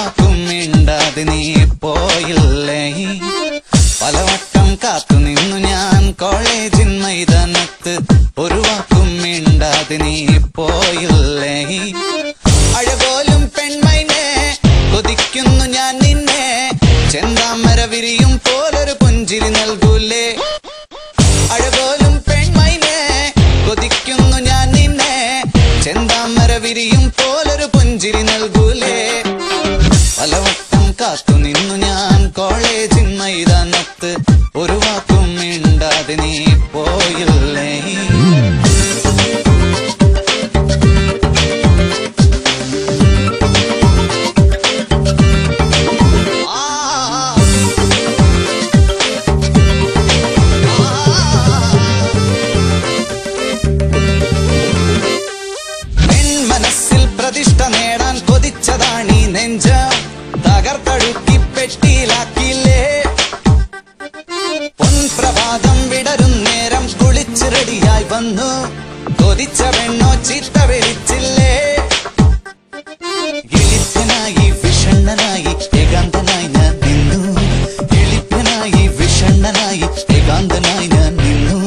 വാക്കും മിണ്ടാതെ നീ പോയില്ലേ പലവട്ടം കാത്തു നിന്നു ഞാൻ കോളേജിൻ മൈതാനത്ത് ഒരു വാക്കും മിണ്ടാതെ നീ പോയില്ലേ അഴകോലും പെൺമൈനെ കൊതിക്കുന്നു ഞാൻ നിന്നെ ചെന്താമര വിരിയും പോലൊരു പുഞ്ചിരി നൽകൂലേ അഴകോലും പെൺമൈനെ കൊതിക്കുന്നു ഞാൻ നിന്നെ ചെന്താമര വിരിയും പോലൊരു പുഞ്ചിരി നൽകൂലേ പലവട്ടം കാത്തു നിന്നു ഞാൻ കോളേജിൻ മൈതാനത്ത് ഒരു വാക്കും മിണ്ടാതെ നീ പോയില്ലേ പെൺമനസ്സിൽ പ്രതിഷ്ഠ നേടാൻ കൊതിച്ചതാണീ നെഞ്ച തകർത്തടുക്കി പെട്ടിയിലാക്കിയില്ലേ പൊൻപ്രഭാതം വിടരും നേരം കുളിച്ച് റെഡിയായി വന്നു കൊതിച്ച പെണ്ണോ ചീത്ത വിളിച്ചില്ലേ എളിപ്പനായി വിഷണ്ണനായി ഏകാന്തനായി ഞാൻ നിന്നു എളിപ്പനായി വിഷണ്ണനായി ഏകാന്തനായി ഞാൻ നിന്നു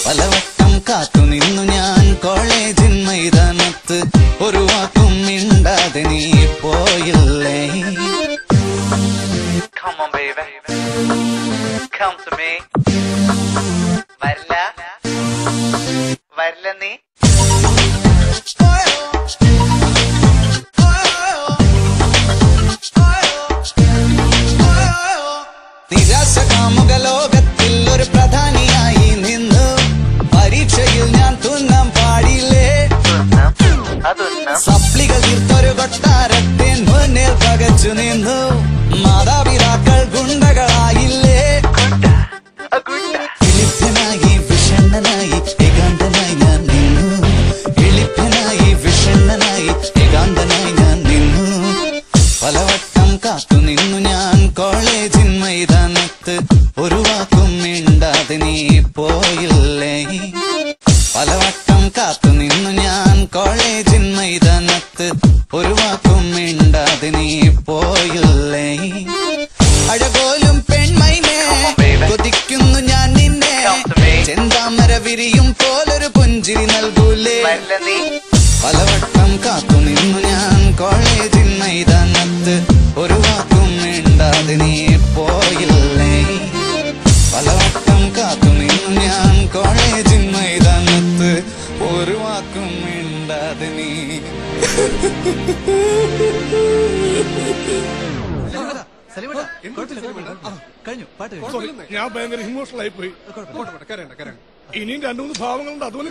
പലവട്ടം കാത്തു നിന്നു ഞാൻ കോളേജിൻ മൈതാനത്ത് ഒരു വാക്കും മിണ്ടാതെ നീ പോയില്ലേ Come on, baby. Come to me. വരില്ല നീ നിരാശ കാമുക ലോകത്തിൽ ഒരു പ്രധാനിയായി നിന്നു പരീക്ഷയിൽ ഞാൻ തുന്നാൻ പാടില്ലേ സപ്ലികൾ തീർത്തൊരു കൊട്ടാരത്തെ മുന്നിൽ പകച്ചു നിന്നു മാതാപിതാക്കൾ ഗുണ്ടകളായില്ലേ എളിപ്പനായി വിഷണ്ണനായി ഏകാന്തനായി ഞാൻ നിന്നു എളിപ്പനായി വിഷണ്ണനായി ഏകാന്തനായി ഞാൻ നിന്നു പലവട്ടം കാത്തു നിന്നു ഞാൻ കോളേജിൻ മൈതാനത്ത് ഒരു വാക്കും മിണ്ടാതെ നീ പോയില്ലേ പലവട്ടം കാത്തു നിന്നു ഞാൻ കോളേജിൻ മൈതാനത്ത് ഒരു വാക്കും മിണ്ടാതെ നീ പോയില്ലേ അഴകോലും പെൺമൈനെ കൊതിക്കുന്നു ഞാൻ നിന്നെ ചെന്താമര വിരിയും പോലൊരു പുഞ്ചിരി നൽകൂലേ പലവട്ടം കാത്തു നിന്നു ഞാൻ കോളേജിൻ മൈതാനത്ത് ഒരു വാക്കും മിണ്ടാതെ നീ പോയില്ലേ പലവട്ടം കാത്തു നിന്നു ഞാൻ കോളേജിൻ മൈതാനത്ത് ഒരു വാക്കും മിണ്ടാതെ നീ കഴിഞ്ഞു പാട്ട് ഞാൻ ഭയങ്കര ഇമോഷണൽ ആയി പോയി ഇനിയും 2-3 ഭാവങ്ങളുണ്ട് അതുപോലെ